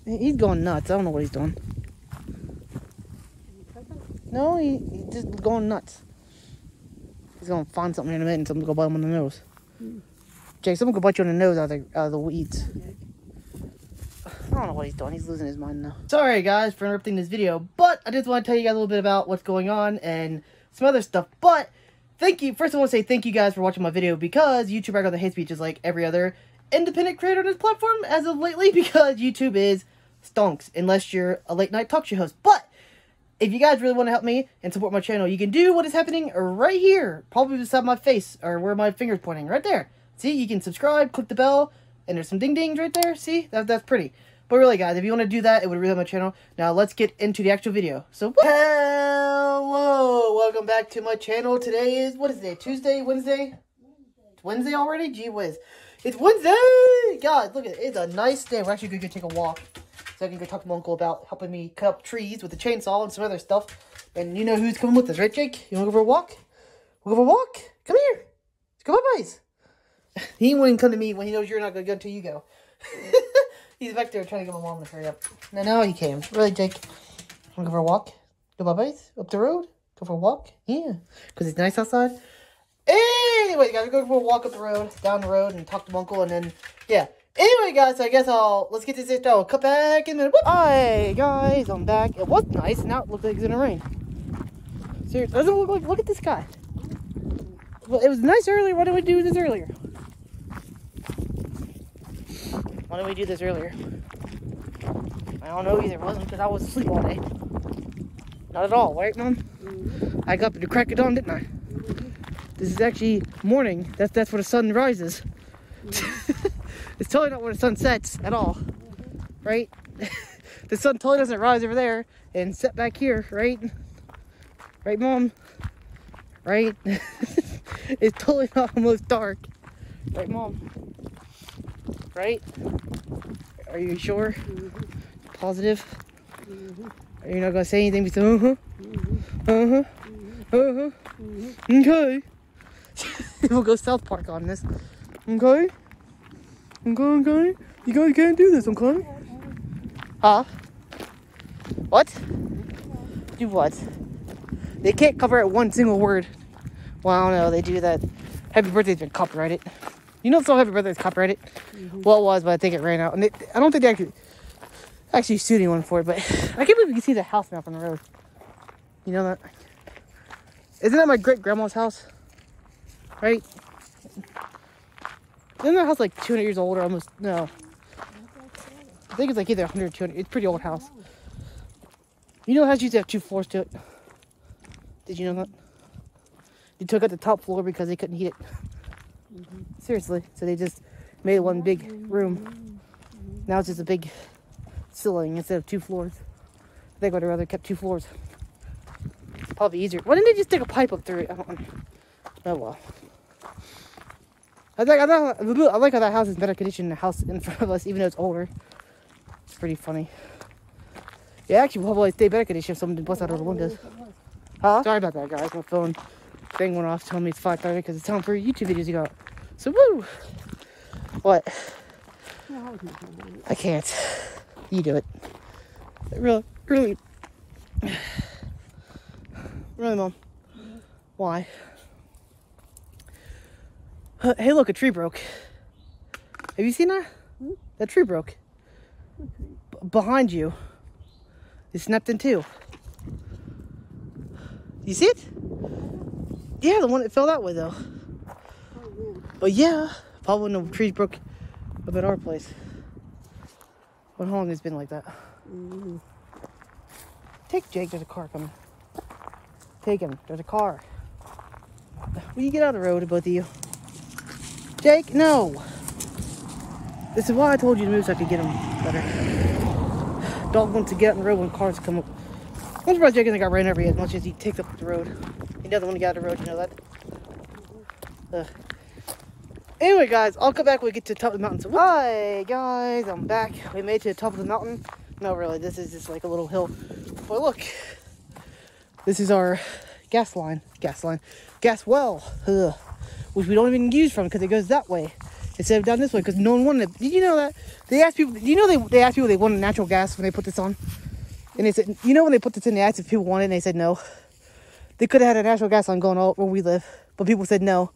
He's going nuts. I don't know what he's doing. No, he's just going nuts. He's gonna find something in a minute and someone's gonna bite him on the nose. Jake, someone could bite you on the nose out of the weeds. I don't know what he's doing. He's losing his mind now. Sorry, guys, for interrupting this video, but I just want to tell you guys a little bit about what's going on and some other stuff. But thank you. First, I want to say thank you guys for watching my video because YouTube regular hate speech is like every other independent creator on this platform as of lately because YouTube is stonks unless you're a late night talk show host. But if you guys really want to help me and support my channel, you can do what is happening right here. Probably beside my face or where my finger's pointing. Right there. See, you can subscribe, click the bell, and there's some ding-dings right there. See? That's pretty. But really, guys, if you want to do that, it would really help my channel. Now, let's get into the actual video. So, hello! Welcome back to my channel. Today is, what is today? Tuesday? Wednesday? It's Wednesday already? Gee whiz. It's Wednesday! God, look at it. It's a nice day. We're actually going to go take a walk. So I can go talk to my uncle about helping me cut up trees with the chainsaw and some other stuff. And you know who's coming with us, right, Jake? You want to go for a walk? We'll go for a walk? Come here. Come on, boys. He wouldn't come to me when he knows you're not going to go until you go. He's back there trying to get my mom to hurry up. No, he came. Really, Jake? Want to go for a walk? Go bye boys? Up the road? Go for a walk? Yeah. Because it's nice outside. Anyway, guys, we're going for a walk up the road, down the road, and talk to my uncle, and then, yeah. Anyway, guys, so I guess let's get this intro. Cut back in a minute. Hi, guys, I'm back. It was nice, now it looks like it's going to rain. Seriously, doesn't it look like, look at the sky. Well, it was nice earlier. Why didn't we do this earlier? Why didn't we do this earlier? I don't know either. It wasn't because I was asleep all day. Not at all, right, Mom? I got up at the crack of dawn, didn't I? This is actually morning. That's where the sun rises. It's totally not where the sun sets at all, right? The sun totally doesn't rise over there and set back here, right? Right, Mom? Right? It's totally not almost dark. Right, Mom? Right? Are you sure? Positive? Are you not gonna say anything besides okay. We'll go South Park on this. Okay? Okay? You guys can't do this, okay? Huh? What? Do what? They can't cover it one single word. Well, I don't know, they do that. Happy birthday's been copyrighted. You know, so Happy Birthday is copyrighted. Well, it was, but I think it ran out. And I don't think they actually sued anyone for it. But I can't believe you can see the house map on the road. You know that? Isn't that my great grandma's house? Right? Isn't that house like 200 years old or almost? No. I think it's like either 100 or 200. It's a pretty old house. You know, the house used to have 2 floors to it. Did you know that? They took out the top floor because they couldn't heat it. Seriously, so they just made one big room. Now it's just a big ceiling instead of 2 floors. I think I'd rather kept 2 floors. It's probably easier. Why didn't they just stick a pipe up through it? I don't know. Oh well. I like how that house is better condition than the house in front of us, even though it's older. It's pretty funny. Yeah, actually, we'll probably stay better condition if someone didn't bust out all the windows. Huh? Sorry about that, guys. My phone thing went off telling me it's 5:30 because it's time for YouTube videos you got. So woo! What? I can't. You do it. Really? Really, Mom? Why? Hey, look, a tree broke. Have you seen that? That tree broke. Behind you. It snapped in 2. You see it? Yeah, the one that fell that way, though. But yeah, probably when the trees broke up at our place. How long has it been like that? Take Jake, there's a car coming. Take him, there's a car. Will you get out of the road, both of you? Jake, no! This is why I told you to move so I could get him better. Dog wants to get out on the road when cars come up. I'm surprised Jake hasn't got ran over yet as much as he takes up the road. He doesn't want to get out of the road, you know that? Anyway, guys, I'll come back when we get to the top of the mountain. So, hi, guys, I'm back. We made it to the top of the mountain. No, really, this is just like a little hill. But look, this is our gas well, which we don't even use from because it goes that way. instead of down this way because no one wanted it. Did you know that? They asked people, you know they asked people if they wanted natural gas when they put this on? And they said, you know when they put this in, they asked if people wanted it and they said no. They could have had a natural gas line going all where we live, but people said no.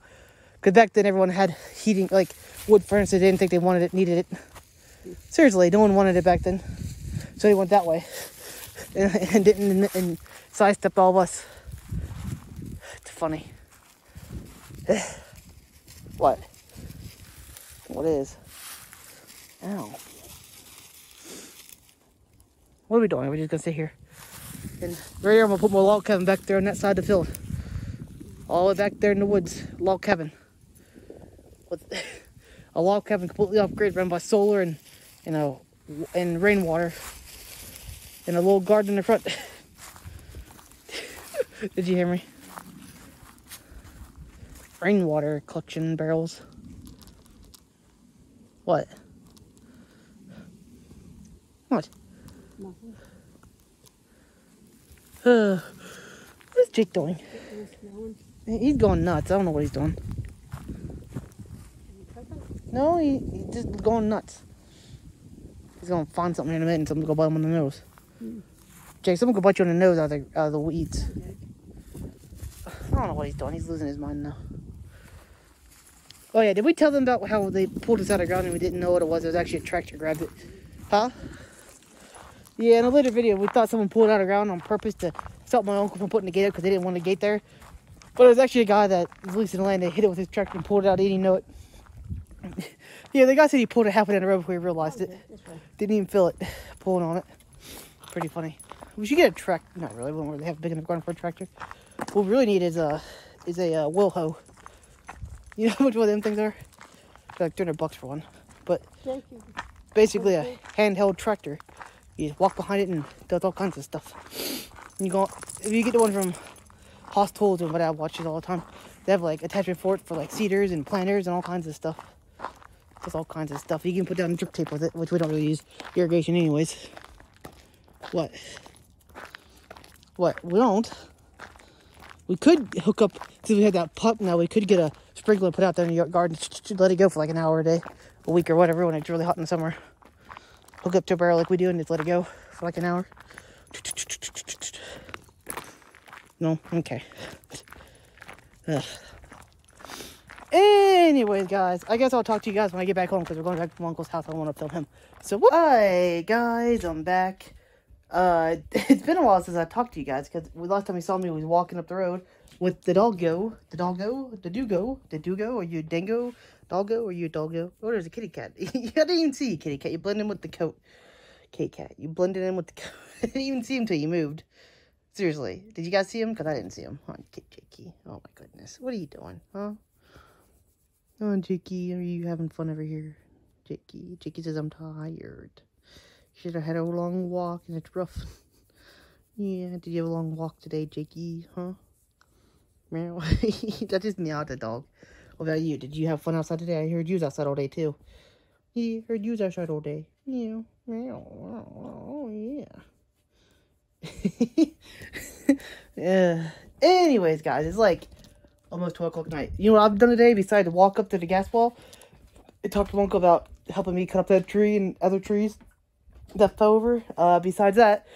Because back then everyone had heating, like wood furnaces. They didn't think they wanted it, needed it. Seriously, no one wanted it back then. So they went that way. And didn't, and sidestepped all of us. It's funny. What? What is? Ow. What are we doing? We're just gonna sit here. And right here, I'm gonna put my log cabin back there on that side of the field. All the way back there in the woods, log cabin. With a log cabin completely upgraded, run by solar and and rainwater. And a little garden in the front. Did you hear me? Rainwater collection barrels. What? What? Nothing. What's Jake doing? He's going nuts. I don't know what he's doing. No, he's just going nuts. He's gonna find something in a minute and something go bite him on the nose. Jake, someone could bite you on the nose out of the weeds. I don't know what he's doing. He's losing his mind now. Oh yeah, did we tell them about how they pulled us out of the ground and we didn't know what it was? It was actually a tractor grabbed it. Huh? Yeah, in a later video, we thought someone pulled it out of the ground on purpose to stop my uncle from putting the gate up because they didn't want the gate there. But it was actually a guy that was leasing the land. They hit it with his tractor and pulled it out. He didn't know it. Yeah, the guy said he pulled it halfway down the road before he realized it. Didn't even feel it pulling on it. Pretty funny. We should get a tractor. Not really. We don't really have a big enough garden for a tractor. What we really need is a wheel hoe. You know how much one of them things are? They're like $300 for one. But basically a handheld tractor. You just walk behind it and does all kinds of stuff. And you go, if you get the one from Haas Tools or what I watch it all the time, they have like attachment for it for like seeders and planters and all kinds of stuff. Just all kinds of stuff. You can put down drip tape with it, which we don't really use irrigation anyways. What? What? We don't. We could hook up, since we had that pump now, we could get a sprinkler and put out there in the garden. Let it go for like an hour a day, a week or whatever when it's really hot in the summer. Hook up to a barrel like we do and just let it go for like an hour. No? Okay. Ugh. Anyways, guys, I guess I'll talk to you guys when I get back home because we're going back to my uncle's house. I want to film him. So, hi, guys, I'm back. It's been a while since I talked to you guys because the last time you saw me was walking up the road with the doggo. The doggo? The doggo? The doggo? Are you a dingo? Doggo? Are you a doggo? Oh, there's a kitty cat. I didn't even see you, kitty cat. You blended in with the coat. Kitty cat. You blended in with the coat. I didn't even see him till you moved. Seriously. Did you guys see him? Because I didn't see him. Oh, Jakey. Oh, my goodness. What are you doing, huh? Oh, Jakey, are you having fun over here? Jakey. Jakey says, I'm tired. Should have had a long walk and it's rough. Yeah, did you have a long walk today, Jakey? Huh? Meow. That just meowed the dog. What about you? Did you have fun outside today? I heard you was outside all day too. Yeah, heard you was outside all day. Meow. Meow. Oh, yeah. Anyways, guys, it's like almost 12 o'clock at night. You know what I've done today besides walk up to the gas wall? I talked to my uncle about helping me cut up that tree and other trees that fell over. Besides that,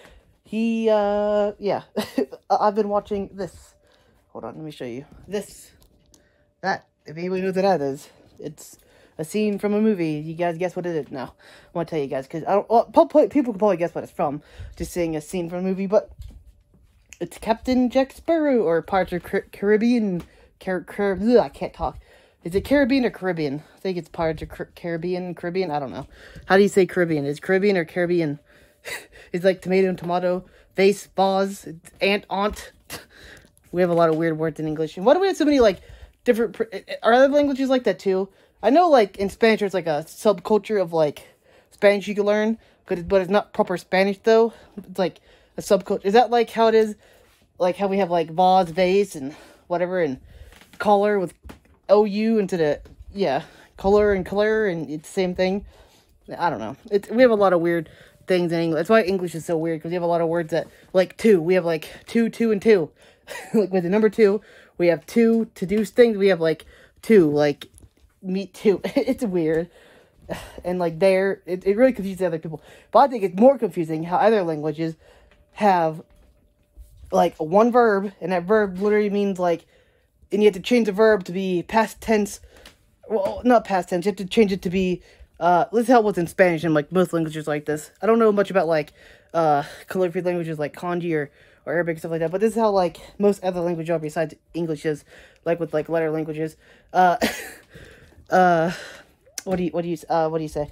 he, yeah. I've been watching this. Hold on, let me show you. That, if anybody knows what that is, it's a scene from a movie. You guys guess what it is? No, I want to tell you guys, because I don't, well, people can probably guess what it's from, just seeing a scene from a movie, but it's Captain Jack Sparrow, or Pirates of the Caribbean, I can't talk. Is it Caribbean or Caribbean? I think it's Pirates of Caribbean, I don't know. How do you say Caribbean? Is Caribbean or Caribbean? It's like tomato and tomato, vase, vase, aunt. We have a lot of weird words in English. And why do we have so many, like, different... Are other languages like that, too? I know, like, in Spanish, there's, like, a subculture of, like, Spanish you can learn. But it's not proper Spanish, though. It's, like, a subculture. Is that, like, how it is? Like, how we have, like, vase, vase, and whatever, and color with O-U into the... Yeah, color, and it's the same thing. I don't know. We have a lot of weird things in English. That's why English is so weird, because we have a lot of words that... Like, two. We have, like, two, and two. Like with the number 2, we have 2 to do things. We have like 2, like me too. It's weird. And like it really confuses other people. But I think it's more confusing how other languages have like one verb, and that verb literally means like, and you have to change the verb to be past tense. Well, not past tense. You have to change it to be. This help with in Spanish and like most languages like this. I don't know much about like calligraphy languages like kanji or Arabic and stuff like that. But this is how like most other languages are besides English is, like with like letter languages. What do you say?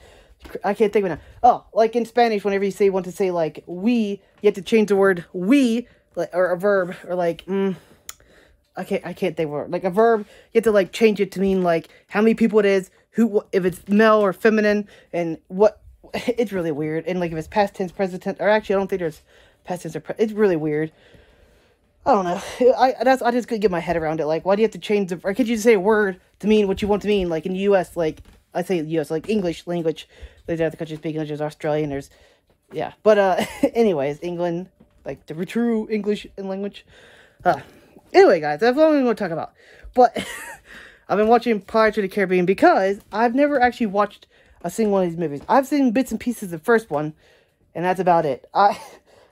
I can't think of it now. Oh, like in Spanish, whenever you want to say like we, you have to change the word we, like, or a verb, or like I can't think of it. Like a verb, you have to like change it to mean like how many people it is, who, if it's male or feminine, and what. It's really weird. And like if it's past tense, present tense, or actually I don't think there's past tense or it's really weird. I don't know. I just couldn't get my head around it. Like, why do you have to change or could you just say a word to mean what you want to mean? Like in the U.S., like I say U.S., like English language. There's other countries speak English. There's Australian. There's yeah. But anyways, England, like the true English language. Anyway, guys, that's what I'm going to talk about. But I've been watching Pirates of the Caribbean because I've never actually watched a single one of these movies. I've seen bits and pieces of the first one, and that's about it. I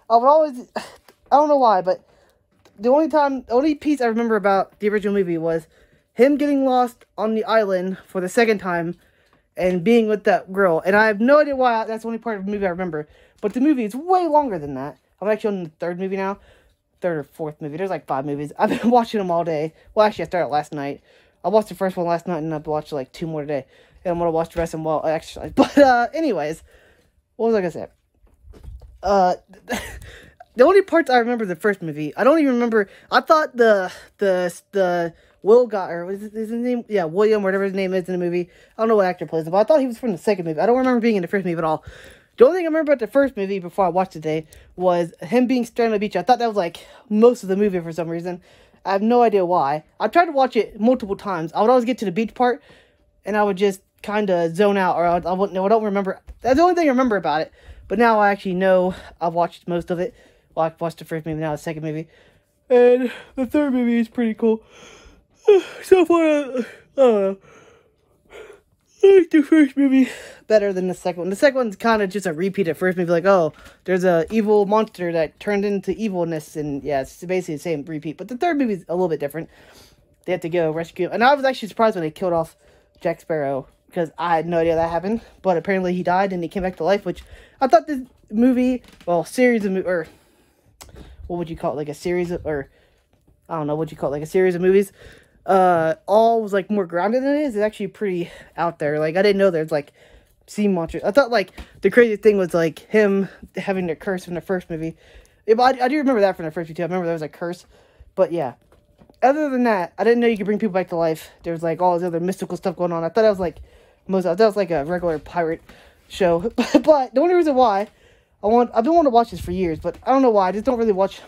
would always, I don't know why, but the only piece I remember about the original movie was him getting lost on the island for the second time and being with that girl. And I have no idea why. That's the only part of the movie I remember. But the movie is way longer than that. I'm actually on the third movie now. Third or fourth movie. There's like 5 movies. I've been watching them all day. Well, actually, I started last night. I watched the first one last night, and I've watched like 2 more today. And I'm going to watch the rest of them while I exercise. But anyways, what was I going to say? The only parts I remember the first movie, I don't even remember. I thought the Will guy, or was his name? Yeah, William, whatever his name is in the movie. I don't know what actor plays him, but I thought he was from the second movie. I don't remember being in the first movie at all. The only thing I remember about the first movie before I watched it today was him being stranded on the beach. I thought that was like most of the movie for some reason. I have no idea why. I tried to watch it multiple times. I would always get to the beach part, and I would just kind of zone out, or I wouldn't know. I don't remember. That's the only thing I remember about it. But now I actually know I've watched most of it. Well, I've watched the first movie, now the second movie. And the third movie is pretty cool. So far, I don't know. I like the first movie better than the second one. The second one's kind of just a repeat of the first movie. Like, oh, there's a evil monster that turned into evilness. And yeah, it's basically the same repeat. But the third movie is a little bit different. They have to go rescue. And I was actually surprised when they killed off Jack Sparrow, because I had no idea that happened. But apparently he died and he came back to life, which I thought this movie, well, series of, or what would you call it, like a series of, or I don't know what you call it, like a series of movies, all was like more grounded than it is. It's actually pretty out there. Like I didn't know there's like sea monsters. I thought like the crazy thing was like him having the curse from the first movie. Yeah, but I do remember that from the first movie too. I remember there was a curse. But yeah, other than that, I didn't know you could bring people back to life. There was like all this other mystical stuff going on. I thought that was like I thought it was like a regular pirate show. But the only reason why I've been wanting to watch this for years, but I don't know why. I just don't really watch.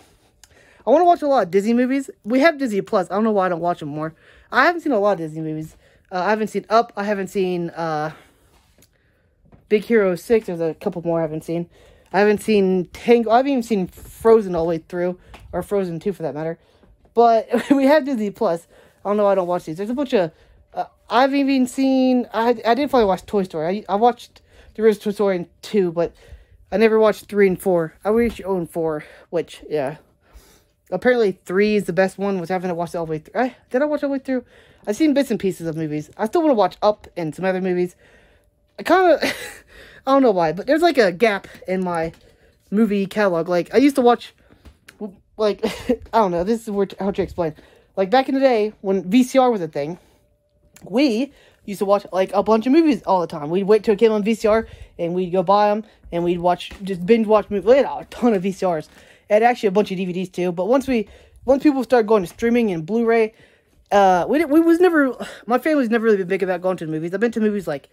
I want to watch a lot of Disney movies. We have Disney Plus. I don't know why I don't watch them more. I haven't seen a lot of Disney movies. I haven't seen Up. I haven't seen Big Hero 6. There's a couple more I haven't seen. I haven't seen Tango. I haven't even seen Frozen all the way through. Or Frozen 2 for that matter. But we have Disney Plus. I don't know why I don't watch these. There's a bunch of... I've even seen... I did finally watch Toy Story. I watched the original Toy Story 2, but I never watched 3 and 4. I wish I owned 4, which, yeah. Apparently 3 is the best one, which I haven't watched all the way through. Did I watch all the way through? I've seen bits and pieces of movies. I still want to watch Up and some other movies. I kind of... I don't know why, but there's like a gap in my movie catalog. Like, I used to watch... Like, I don't know. This is how to explain. Like, back in the day, when VCR was a thing, we used to watch, like, a bunch of movies all the time. We'd wait till it came on VCR, and we'd go buy them, and we'd just binge watch movies. We had a ton of VCRs. And actually a bunch of DVDs, too. But once people started going to streaming and Blu-ray, my family's never really been big about going to the movies. I've been to movies, like,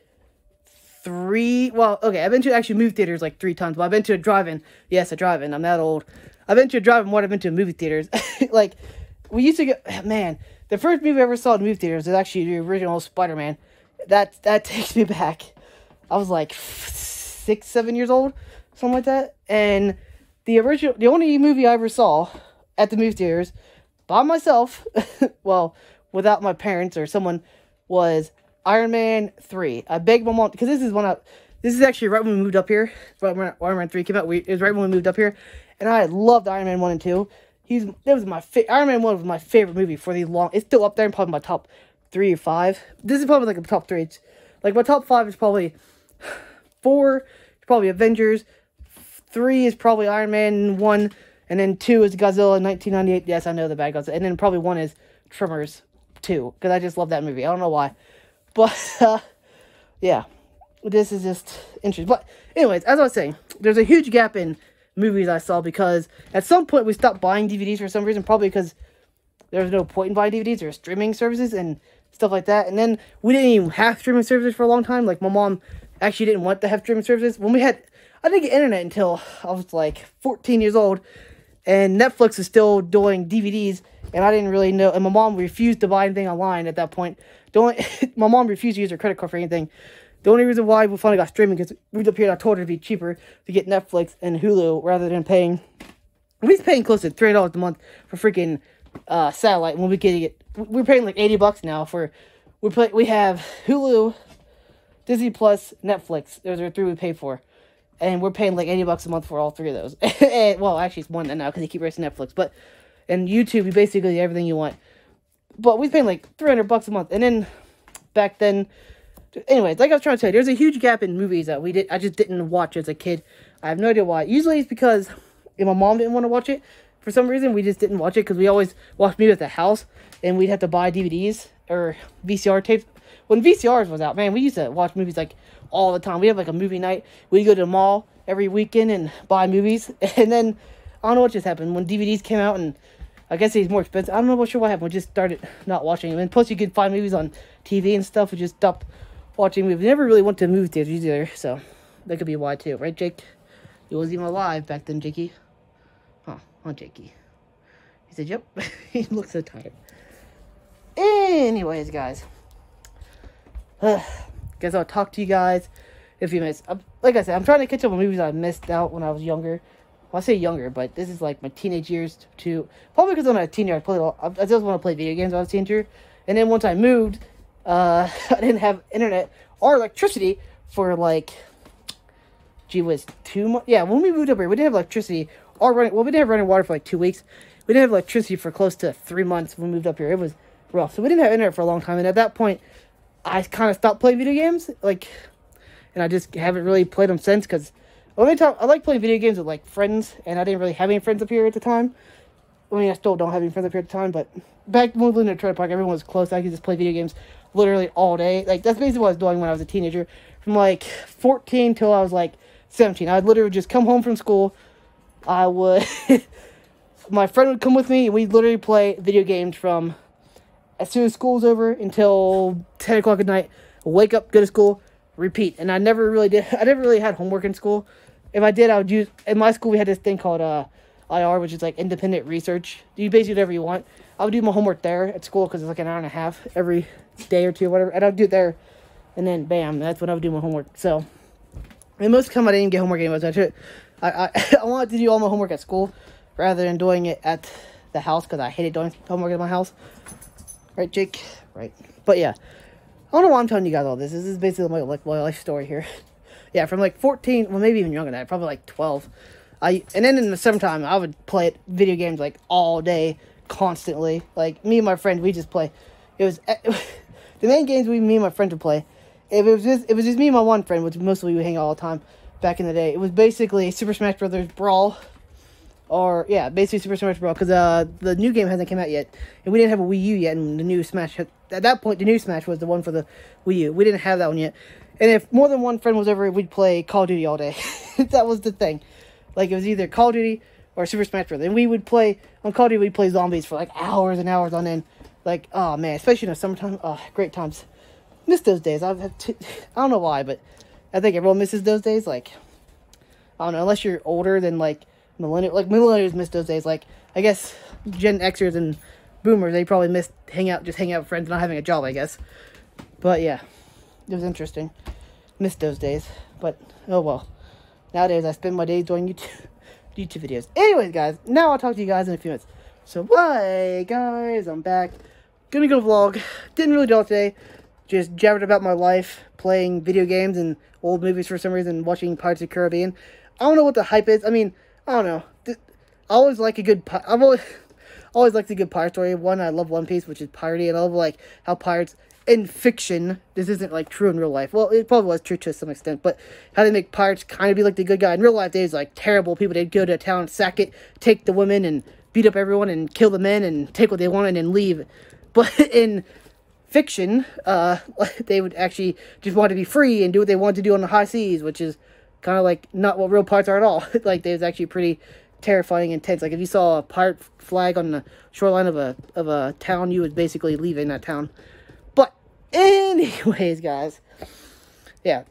3, well, okay, I've been to actually movie theaters, like, 3 times. But I've been to a drive-in. Yes, a drive-in. I'm that old. I've been to a drive-in more than I've been to movie theaters. Like, we used to go, man, the first movie I ever saw in movie theaters was actually the original Spider-Man. That takes me back. I was like 6, 7 years old, something like that. And the only movie I ever saw at the movie theaters by myself, well, without my parents or someone, was Iron Man 3. I begged my mom, because this is actually right when we moved up here. Right when Iron Man 3 came out. It was right when we moved up here. And I loved Iron Man 1 and 2. Iron Man 1 was my favorite movie for the long. It's still up there in probably my top 3 or 5. This is probably like the top 3. It's, like my top 5 is probably 4 is probably Avengers. 3 is probably Iron Man 1. And then 2 is Godzilla in 1998. Yes, I know the bad Godzilla. And then probably 1 is Tremors 2. Because I just love that movie. I don't know why. But, yeah. This is just interesting. But, anyways, as I was saying, there's a huge gap in movies I saw because at some point we stopped buying DVDs for some reason. Probably because there was no point in buying DVDs or streaming services and stuff like that. And then we didn't even have streaming services for a long time. Like, my mom actually didn't want to have streaming services. When we had... I didn't get internet until I was like 14 years old. And Netflix was still doing DVDs. And I didn't really know. And my mom refused to buy anything online at that point. My mom refused to use her credit card for anything. The only reason why we finally got streaming is we moved up here and I told her it'd be cheaper to get Netflix and Hulu rather than paying... We was paying close to $3 a month for freaking satellite. When we get it, we're paying like $80 now for... We have Hulu, Disney Plus, Netflix. Those are 3 we pay for. And we're paying like $80 a month for all 3 of those. Well, actually it's more than that now because they keep raising Netflix. But and YouTube, you basically everything you want. But we paying like $300 a month. And then back then... Anyways, like I was trying to tell you, there's a huge gap in movies that I just didn't watch as a kid. I have no idea why. Usually it's because if my mom didn't want to watch it, for some reason, we just didn't watch it because we always watched movies at the house, and we'd have to buy DVDs or VCR tapes. When VCRs was out, man, we used to watch movies like all the time. We have like a movie night. We'd go to the mall every weekend and buy movies, and then I don't know what just happened when DVDs came out, and I guess it's more expensive. I don't know what happened. We just started not watching them, and plus you could find movies on TV and stuff. We just stopped watching movies. We never really went to movie theaters either, so that could be why too, right, Jake? He wasn't even alive back then, Jakey. Huh, Jakey. He said, yep. He looks so tired. Anyways, guys. Guess I'll talk to you guys in a few minutes. Like I said, I'm trying to catch up on movies I missed out when I was younger. Well, I say younger, but this is like my teenage years too. Probably because when I was a teenager, I just want to play video games when I was a teenager. And then once I moved, I didn't have internet or electricity for like, gee whiz, 2 months. Yeah, when we moved up here, we didn't have electricity or running. Well, we didn't have running water for like 2 weeks. We didn't have electricity for close to 3 months when we moved up here. It was rough. So we didn't have internet for a long time. And at that point, I kind of stopped playing video games. Like, and I just haven't really played them since because only time I like playing video games with like friends, and I didn't really have any friends up here at the time. I mean, I still don't have any friends up here at the time, but back when we lived in a trailer park, everyone was close. I could just play video games literally all day. Like, that's basically what I was doing when I was a teenager. From like 14 till I was like 17. I would literally just come home from school. I would... my friend would come with me, and we'd literally play video games from as soon as school was over until 10 o'clock at night. Wake up, go to school, repeat. And I never really had homework in school. If I did, I would use... In my school, we had this thing called IR, which is like independent research. You basically do whatever you want. I would do my homework there at school because it's like an hour and a half every day or two, whatever. And I would do it there, and then bam, that's when I would do my homework. So, and most of the time I didn't get homework anyways. I wanted to do all my homework at school rather than doing it at the house because I hated doing homework at my house. Right, Jake? Right. But yeah, I don't know why I'm telling you guys all this. This is basically my life story here. Yeah, from like 14, well maybe even younger than that, probably like 12. And then in the summertime, I would play video games like all day, constantly. Like, me and my friend, we just play. It was the main games me and my friends would play. It was just me and my one friend, which mostly we would hang out all the time back in the day. It was basically Super Smash Brothers Brawl, or yeah, basically Super Smash Brawl, because the new game hasn't come out yet, and we didn't have a Wii U yet. And the new Smash at that point, the new Smash was the one for the Wii U. We didn't have that one yet. And if more than one friend was over, we'd play Call of Duty all day. That was the thing. Like, it was either Call of Duty or Super Smash Bros. And we would play, on Call of Duty, we'd play zombies for like hours and hours on end. Like, oh man, especially in the summertime. Oh, great times. Miss those days. I don't know why, but I think everyone misses those days. Like, I don't know, unless you're older than like millennials miss those days. Like, I guess Gen Xers and Boomers, they probably miss hanging out with friends, not having a job, I guess. But yeah, it was interesting. Missed those days, but oh well. Nowadays, I spend my days doing YouTube videos. Anyways, guys, now I'll talk to you guys in a few minutes. So, bye, guys. I'm back. Gonna go vlog. Didn't really do it today. just jabbered about my life, playing video games and old movies for some reason, watching Pirates of the Caribbean. I don't know what the hype is. I mean, I don't know. I always like a good... I've always liked a good pirate story. One, I love One Piece, which is piratey, and I love, like, how pirates... In fiction, this isn't, like, true in real life. Well, it probably was true to some extent, but how they make pirates kind of be like the good guy. In real life, they're, like, terrible people. They'd go to a town, sack it, take the women, and beat up everyone, and kill the men, and take what they wanted, and leave. But in fiction, they would actually just want to be free and do what they wanted to do on the high seas, which is kind of, like, not what real pirates are at all. Like, they was actually pretty terrifying and intense. Like, if you saw a pirate flag on the shoreline of a town, you would basically leave in that town. Anyways, guys. Yeah.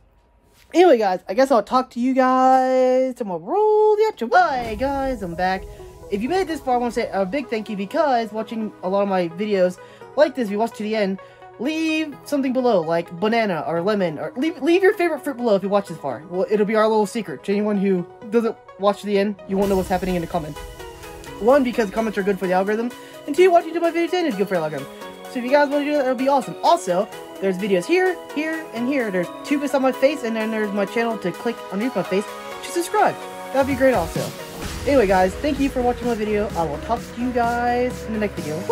Anyway, guys, I guess I'll talk to you guys tomorrow. Yeah, bye, guys. I'm back. If you made it this far, I want to say a big thank you because watching a lot of my videos like this, if you watch to the end, leave something below, like banana or lemon, or leave your favorite fruit below if you watch this far. Well, it'll be our little secret. To anyone who doesn't watch to the end, you won't know what's happening in the comments. One, because comments are good for the algorithm, and two, watching my video to the end is good for the algorithm. So if you guys want to do that, it would be awesome. Also, there's videos here, here, and here. There's two bits on my face, and then there's my channel to click underneath my face to subscribe. That'd be great also. Anyway, guys, thank you for watching my video. I will talk to you guys in the next video.